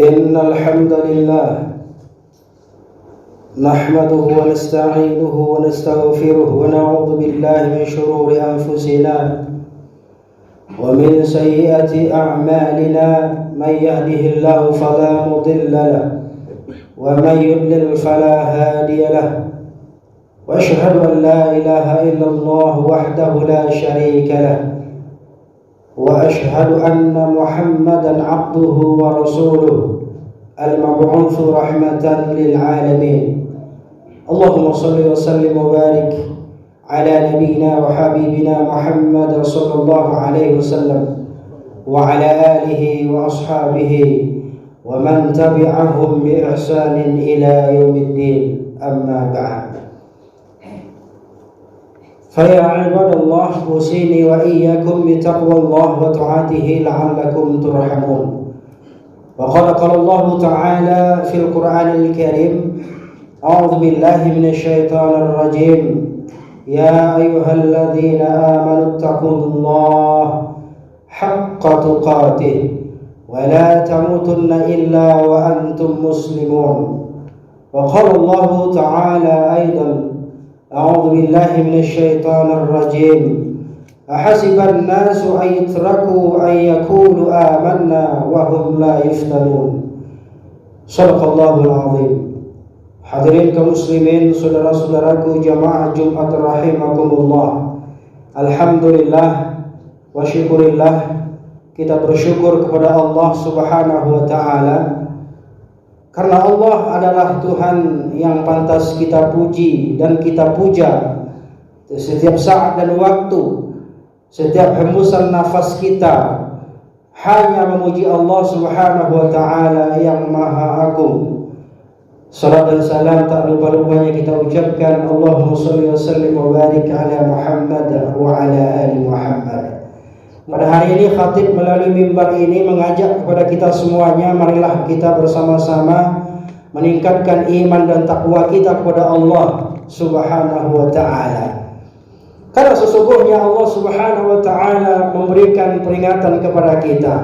إن الحمد لله نحمده ونستعينه ونستغفره ونعوذ بالله من شرور أنفسنا ومن سيئات أعمالنا. من يهده الله فلا مضل له ومن يضلل فلا هادي له، وأشهد أن لا إله إلا الله وحده لا شريك له، وأشهد أن محمدا عبده ورسوله المبعوث رحمة للعالمين. اللهم صل وسلم وبارك على نبينا وحبيبنا محمد صلى الله عليه وسلم وعلى آله وأصحابه ومن تبعهم بإحسان إلى يوم الدين. أما بعد، فيا عباد الله أوصيني وإياكم بتقوى الله وطاعته لعلكم ترحمون. وقد قال الله تعالى في القرآن الكريم: أعوذ بالله من الشيطان الرجيم، يا أيها الذين آمنوا اتقوا الله حق تقاته ولا تموتن إلا وأنتم مسلمون. وقال الله تعالى أيضا: أعوذ بالله من الشيطان الرجيم، أحسب الناس أن يتركوا أن يقولوا آمنا وهم لا يفتنون. صدق الله العظيم. Hadirin kaum muslimin, saudara-saudaraku jamaah Jumat rahimakumullah. Alhamdulillah wa syukurillah, kita bersyukur kepada Allah Subhanahu wa taala karena Allah adalah Tuhan yang pantas kita puji dan kita puja setiap saat dan waktu. Setiap hembusan nafas kita hanya memuji Allah Subhanahu wa taala yang Maha Agung. Salam dan salam tak lupa-lupanya kita ucapkan Allahumma shalli wa sallim wa barik ala Muhammad wa ala ali Muhammad. Pada hari ini khatib melalui mimbar ini mengajak kepada kita semuanya, marilah kita bersama-sama meningkatkan iman dan takwa kita kepada Allah Subhanahu wa taala. Karena sesungguhnya Allah Subhanahu wa taala memberikan peringatan kepada kita.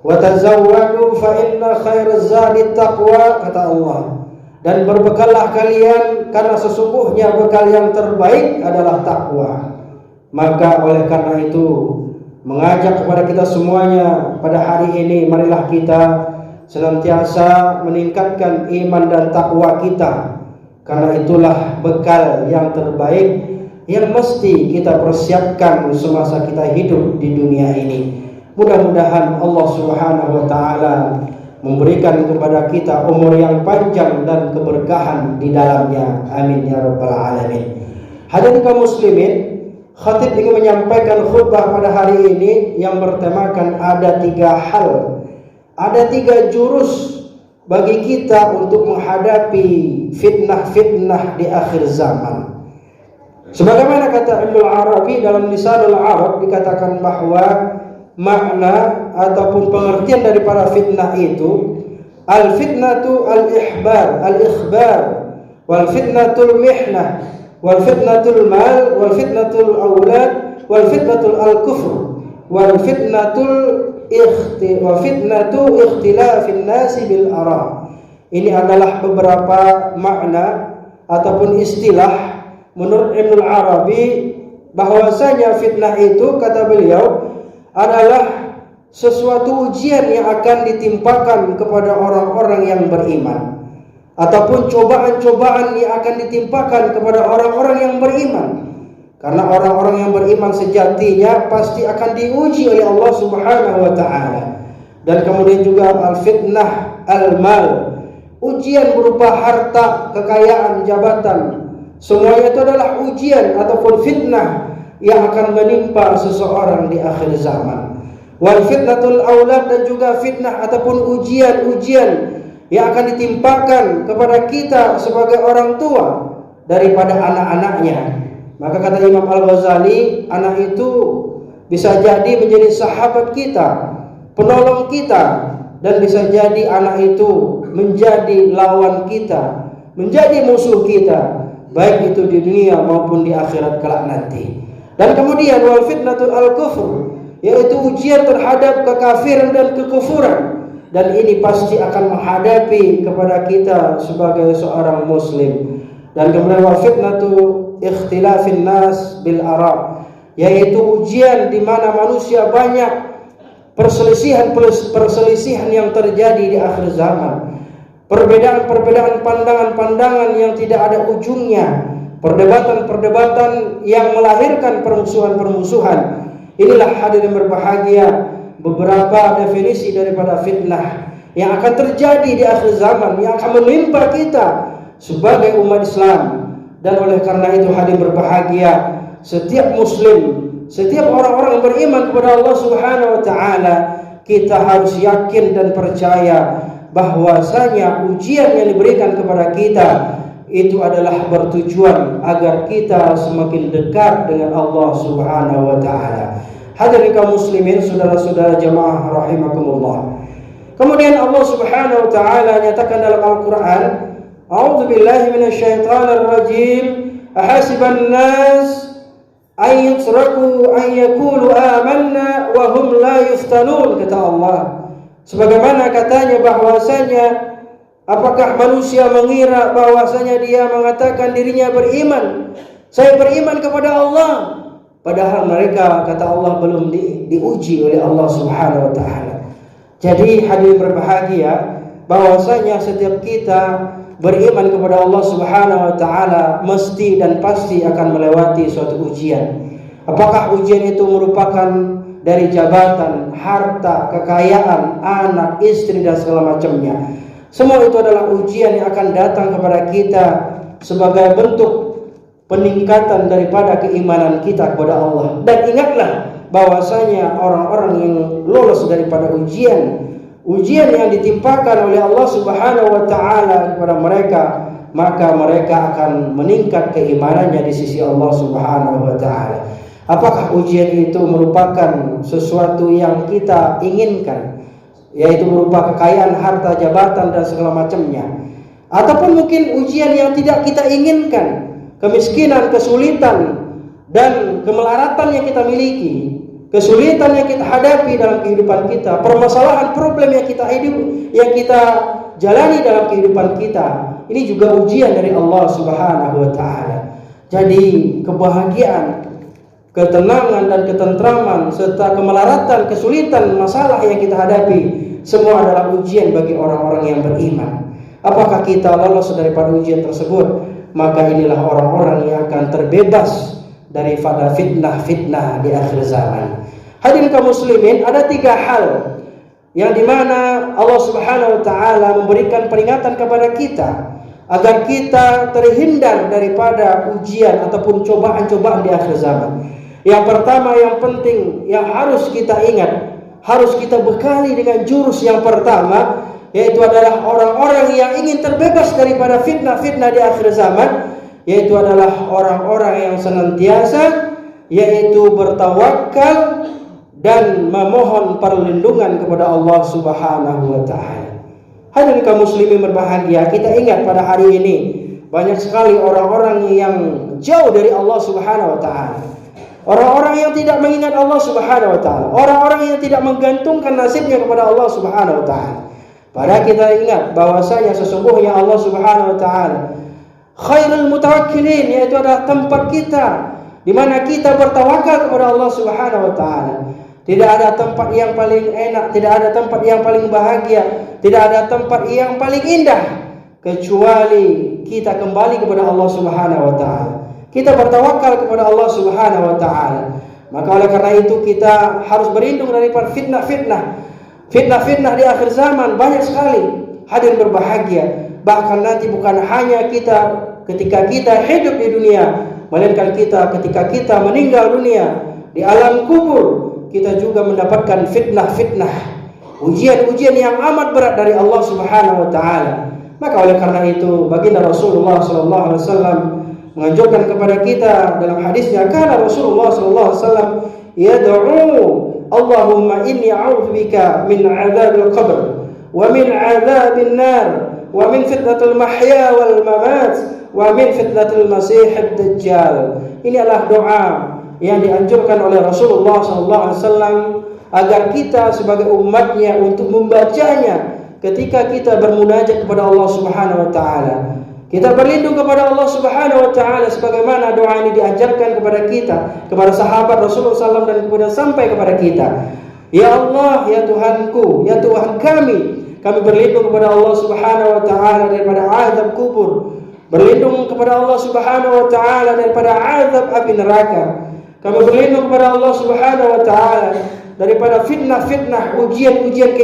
Wa tazawwadu fa inna khairaz zadi taqwa, kata Allah. Dan berbekallah kalian karena sesungguhnya bekal yang terbaik adalah takwa. Maka oleh karena itu mengajak kepada kita semuanya pada hari ini, marilah kita senantiasa meningkatkan iman dan takwa kita, karena itulah bekal yang terbaik yang mesti kita persiapkan semasa kita hidup di dunia ini. Mudah-mudahan Allah Subhanahu wa taala memberikan kepada kita umur yang panjang dan keberkahan di dalamnya. Amin ya rabbal alamin. Hadirin kaum muslimin, khatib ingin menyampaikan khutbah pada hari ini yang bertemakan ada 3 hal, ada 3 jurus bagi kita untuk menghadapi fitnah-fitnah di akhir zaman. Sebagaimana kata Ibnu Arabi dalam Lisanul Arab, dikatakan bahwa makna ataupun pengertian daripada fitnah itu, al-fitnatu al-ihbar, al-ikhbar, wal fitnatul mihnah, wal fitnatul mal, wal fitnatul aulad, wal fitnatul al-kufr, wal fitnatu ikhtilafin nasi bil ara. Ini adalah beberapa makna ataupun istilah menurut Ibnu Arabi, bahwasanya fitnah itu, kata beliau, adalah sesuatu ujian yang akan ditimpakan kepada orang-orang yang beriman, ataupun cobaan-cobaan yang akan ditimpakan kepada orang-orang yang beriman. Karena orang-orang yang beriman sejatinya pasti akan diuji oleh Allah Subhanahu wa taala. Dan kemudian juga al-fitnah al-mal, ujian berupa harta, kekayaan, jabatan. Semuanya itu adalah ujian ataupun fitnah yang akan menimpa seseorang di akhir zaman. Wal fitnatul aulad, dan juga fitnah ataupun ujian-ujian yang akan ditimpakan kepada kita sebagai orang tua daripada anak-anaknya. Maka kata Imam Al-Ghazali, anak itu bisa jadi menjadi sahabat kita, penolong kita, dan bisa jadi anak itu menjadi lawan kita, menjadi musuh kita, baik itu di dunia maupun di akhirat kelak nanti. Dan kemudian wal fitnatul al-kufr, yaitu ujian terhadap kekafiran dan kekufuran. dan ini pasti akan menghadapi kepada kita sebagai seorang muslim. Dan kemudian wa fitnatu ikhtilafin nas bil ara, yaitu ujian di mana manusia banyak perselisihan yang terjadi di akhir zaman. Perbedaan pandangan-pandangan yang tidak ada ujungnya, perdebatan-perdebatan yang melahirkan permusuhan-permusuhan. Inilah hadirin berbahagia beberapa definisi daripada fitnah yang akan terjadi di akhir zaman, yang akan menimpa kita sebagai umat Islam. Dan oleh karena itu hadirin berbahagia, setiap muslim, setiap orang-orang yang beriman kepada Allah Subhanahu wa taala, kita harus yakin dan percaya bahwasanya ujian yang diberikan kepada kita itu adalah bertujuan agar kita semakin dekat dengan Allah Subhanahu wa taala. Hadirin kaum muslimin, saudara-saudara jamaah rahimakumullah. Kemudian Allah Subhanahu wa taala nyatakan dalam Al-Qur'an, A'udzu billahi minasyaitonir rajim, ahasiban nas ay yutraku ay yaqulu amanna wa hum la yuftanun, kata Allah. Sebagaimana katanya bahwasanya, apakah manusia mengira bahwasanya dia mengatakan dirinya beriman, saya beriman kepada Allah, padahal mereka, kata Allah, belum diuji oleh Allah Subhanahu wa taala. Jadi hadirin berbahagia, bahwasanya setiap kita beriman kepada Allah Subhanahu wa taala mesti dan pasti akan melewati suatu ujian. Apakah ujian itu merupakan dari jabatan, harta, kekayaan, anak, istri, dan segala macamnya. Semua itu adalah ujian yang akan datang kepada kita sebagai bentuk peningkatan daripada keimanan kita kepada Allah. Dan ingatlah bahwasanya orang-orang yang lolos daripada ujian yang ditimpakan oleh Allah Subhanahu wa taala kepada mereka, maka mereka akan meningkat keimanannya di sisi Allah Subhanahu wa taala. Apakah ujian itu merupakan sesuatu yang kita inginkan, yaitu berupa kekayaan, harta, jabatan, dan segala macamnya, ataupun mungkin ujian yang tidak kita inginkan, kemiskinan, kesulitan, dan kemelaratan yang kita miliki, kesulitan yang kita hadapi dalam kehidupan kita, permasalahan, problem yang kita jalani dalam kehidupan kita. Ini juga ujian dari Allah Subhanahu wa taala. Jadi kebahagiaan, ketenangan dan ketentraman serta kemelaratan, kesulitan, masalah yang kita hadapi, semua adalah ujian bagi orang-orang yang beriman. Apakah kita lolos daripada ujian tersebut? Maka inilah orang-orang yang akan terbebas daripada fitnah-fitnah di akhir zaman. Hadirin kaum muslimin, ada 3 hal yang dimana Allah Subhanahu wa taala memberikan peringatan kepada kita agar kita terhindar daripada ujian ataupun cobaan-cobaan di akhir zaman. Yang pertama, yang penting, yang harus kita ingat, harus kita bekali dengan jurus yang pertama, yaitu adalah orang-orang yang ingin terbebas daripada fitnah-fitnah di akhir zaman, yaitu adalah orang-orang yang senantiasa yaitu bertawakal dan memohon perlindungan kepada Allah Subhanahu wa taala. Hadirin kaum muslimin berbahagia, kita ingat pada hari ini banyak sekali orang-orang yang jauh dari Allah Subhanahu wa taala. Orang-orang yang tidak mengingat Allah Subhanahu wa taala, orang-orang yang tidak menggantungkan nasibnya kepada Allah Subhanahu wa taala. Padahal kita ingat bahwasanya sesungguhnya Allah Subhanahu wa taala khairul mutawakkilin, yaitu adalah tempat kita di mana kita bertawakal kepada Allah Subhanahu wa taala. Tidak ada tempat yang paling enak, tidak ada tempat yang paling bahagia, tidak ada tempat yang paling indah kecuali kita kembali kepada Allah Subhanahu wa taala. Kita bertawakal kepada Allah Subhanahu wa taala. Maka oleh karena itu kita harus berlindung daripada fitnah-fitnah. Fitnah-fitnah di akhir zaman banyak sekali. Hadirin berbahagia, bahkan nanti bukan hanya kita ketika kita hidup di dunia, melainkan kita ketika kita meninggal dunia di alam kubur, kita juga mendapatkan fitnah-fitnah, ujian-ujian yang amat berat dari Allah Subhanahu wa taala. Maka oleh karena itu baginda Rasulullah sallallahu alaihi wasallam menganjurkan kepada kita dalam hadisnya, kana Rasulullah sallallahu alaihi wasallam yad'u, Allahumma inni a'udzubika min 'adzabil qabr wa min 'adzabin nar wa min fitnatil mahya wal mamat wa min fitnatil masiihid dajjal. Ini adalah doa yang dianjurkan oleh Rasulullah sallallahu alaihi wasallam agar kita sebagai umatnya untuk membacanya ketika kita bermunajat kepada Allah Subhanahu wa taala. Kita berlindung kepada Allah Subhanahu wa taala sebagaimana doa ini diajarkan kepada kita, kepada sahabat Rasulullah SAW, dan kemudian sampai kepada kita. Ya Allah, ya Tuhanku, ya Tuhan kami berlindung kepada Allah Subhanahu wa taala daripada azab kubur, berlindung kepada Allah Subhanahu wa taala daripada azab api neraka. Kami berlindung kepada Allah Subhanahu wa taala daripada fitnah-fitnah, ujian-ujian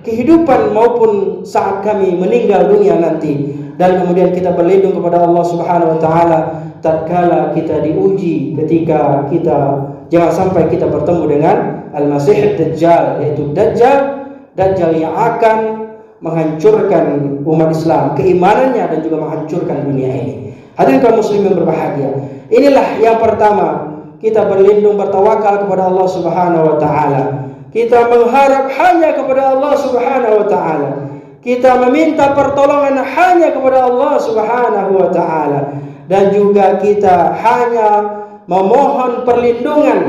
kehidupan maupun saat kami meninggal dunia nanti. Dan kemudian kita berlindung kepada Allah Subhanahu wa taala tatkala kita diuji, ketika kita jangan sampai kita bertemu dengan Al-Masih Dajjal, yaitu Dajjal yang akan menghancurkan umat Islam, keimanannya, dan juga menghancurkan dunia ini. Hadirin kaum muslimin berbahagia, inilah yang pertama, kita berlindung, bertawakal kepada Allah Subhanahu wa taala. Kita mengharap hanya kepada Allah Subhanahu wa taala. Kita meminta pertolongan hanya kepada Allah Subhanahu wa taala, dan juga kita hanya memohon perlindungan,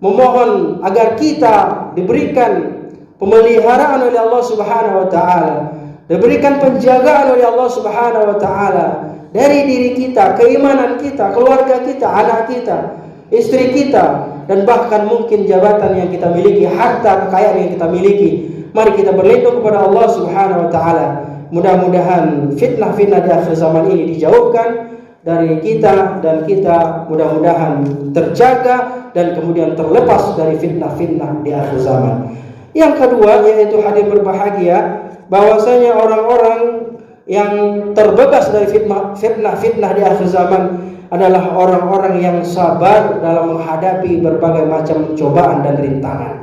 memohon agar kita diberikan pemeliharaan oleh Allah Subhanahu wa taala, diberikan penjagaan oleh Allah Subhanahu wa taala dari diri kita, keimanan kita, keluarga kita, anak kita, istri kita, dan bahkan mungkin jabatan yang kita miliki, harta kekayaan yang kita miliki. Mari kita berlindung kepada Allah Subhanahu wa taala. Mudah-mudahan fitnah-fitnah di akhir zaman ini dijauhkan dari kita, dan kita mudah-mudahan terjaga dan kemudian terlepas dari fitnah-fitnah di akhir zaman. Yang kedua, yaitu hadir berbahagia, bahwasanya orang-orang yang terbebas dari fitnah-fitnah di akhir zaman adalah orang-orang yang sabar dalam menghadapi berbagai macam cobaan dan rintangan.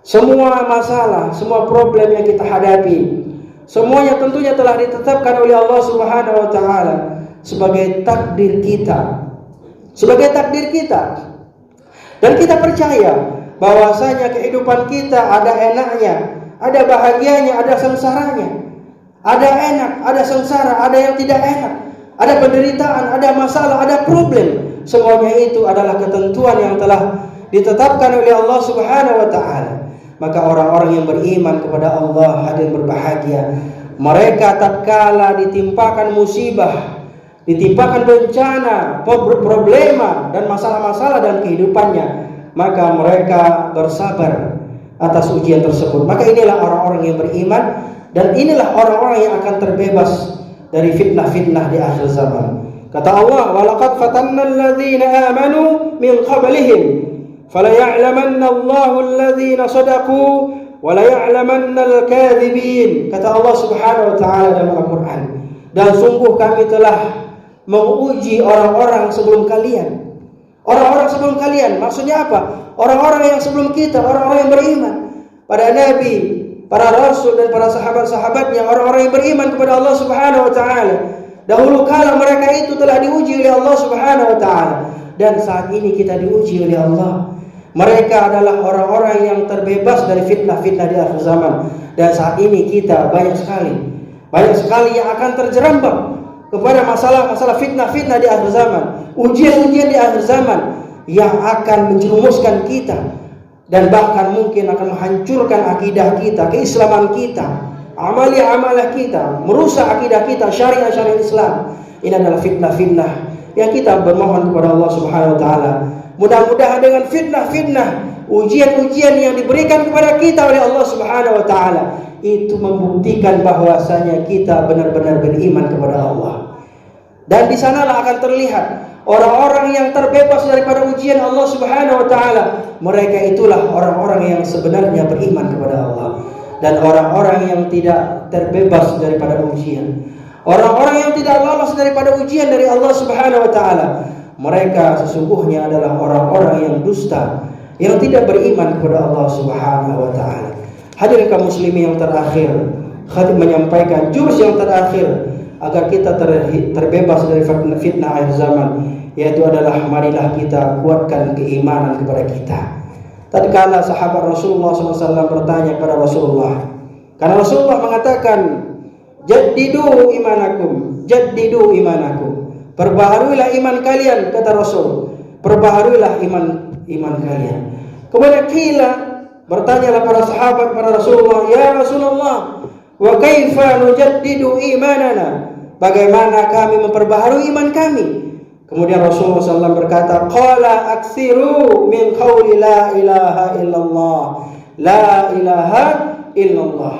Semua masalah, semua problem yang kita hadapi, semuanya tentunya telah ditetapkan oleh Allah Subhanahu wa taala sebagai takdir kita. Sebagai takdir kita. Dan kita percaya bahwasanya kehidupan kita ada enaknya, ada bahagianya, ada sengsaranya. Ada enak, ada sengsara, ada yang tidak enak, ada penderitaan, ada masalah, ada problem. Semuanya itu adalah ketentuan yang telah ditetapkan oleh Allah Subhanahu wa taala. Maka orang-orang yang beriman kepada Allah, hadir berbahagia, mereka tatkala ditimpakan musibah, ditimpakan bencana, problema, dan masalah-masalah dalam kehidupannya, maka mereka bersabar atas ujian tersebut. Maka inilah orang-orang yang beriman, dan inilah orang-orang yang akan terbebas dari fitnah-fitnah di akhir zaman. Kata Allah, "Walaqad fatanna alladhina amanu min qablihim fala ya'lamanna Allahu alladhina sadaqu wa la ya'lamanna al-kadhibin." Kata Allah Subhanahu wa taala dalam Al-Qur'an, dan sungguh kami telah menguji orang-orang sebelum kalian. Orang-orang sebelum kalian maksudnya apa? Orang-orang yang sebelum kita, orang-orang yang beriman, para nabi, para rasul, dan para sahabat-sahabatnya, orang-orang yang beriman kepada Allah Subhanahu wa taala. Dahulu kala mereka itu telah diuji oleh Allah Subhanahu wa taala, dan saat ini kita diuji oleh Allah. Mereka adalah orang-orang yang terbebas dari fitnah-fitnah di akhir zaman, dan saat ini kita banyak sekali yang akan terjerembab kepada masalah-masalah fitnah-fitnah di akhir zaman, ujian-ujian di akhir zaman yang akan menjerumuskan kita, dan bahkan mungkin akan menghancurkan akidah kita, keislaman kita, amalia-amalah kita, merusak akidah kita, syariat-syariat Islam. Ini adalah fitnah-fitnah yang kita bermohon kepada Allah Subhanahu wa taala. Mudah-mudahan dengan fitnah-fitnah, ujian-ujian yang diberikan kepada kita oleh Allah Subhanahu wa taala, itu membuktikan bahwasanya kita benar-benar beriman kepada Allah. Dan di sanalah akan terlihat orang-orang yang terbebas daripada ujian Allah Subhanahu wa taala. Mereka itulah orang-orang yang sebenarnya beriman kepada Allah. Dan orang-orang yang tidak terbebas daripada ujian, orang-orang yang tidak lolos daripada ujian dari Allah Subhanahu wa taala, mereka sesungguhnya adalah orang-orang yang dusta, yang tidak beriman kepada Allah Subhanahu wa taala. Hadirin kaum muslimin yang terakhir, khatib menyampaikan jurus yang terakhir agar kita terbebas dari fitnah akhir zaman, yaitu adalah marilah kita kuatkan keimanan kepada kita. Tatkala sahabat Rasulullah SAW bertanya kepada Rasulullah, karena Rasulullah mengatakan, jaddidu imanakum, perbaharuilah iman kalian, kata Rasul, perbaharuilah iman kalian. Kemudian Bertanyalah para sahabat kepada Rasulullah, "Ya Rasulullah, wa kaifa nujaddidu imanana?" Bagaimana kami memperbaharui iman kami? Kemudian Rasulullah SAW berkata, "Qala aksiru min qawli la ilaha illallah, la ilaha illallah."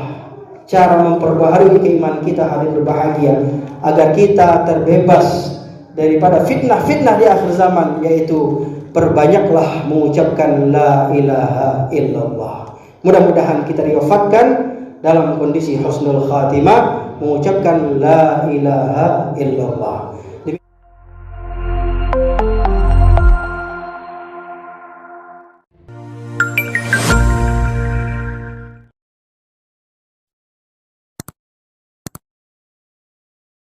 Cara memperbaharui keimanan kita hari berbahagia agar kita terbebas daripada fitnah-fitnah di akhir zaman, yaitu perbanyaklah mengucapkan la ilaha illallah. Mudah-mudahan kita diwafatkan dalam kondisi husnul khatimah mengucapkan la ilaha illallah.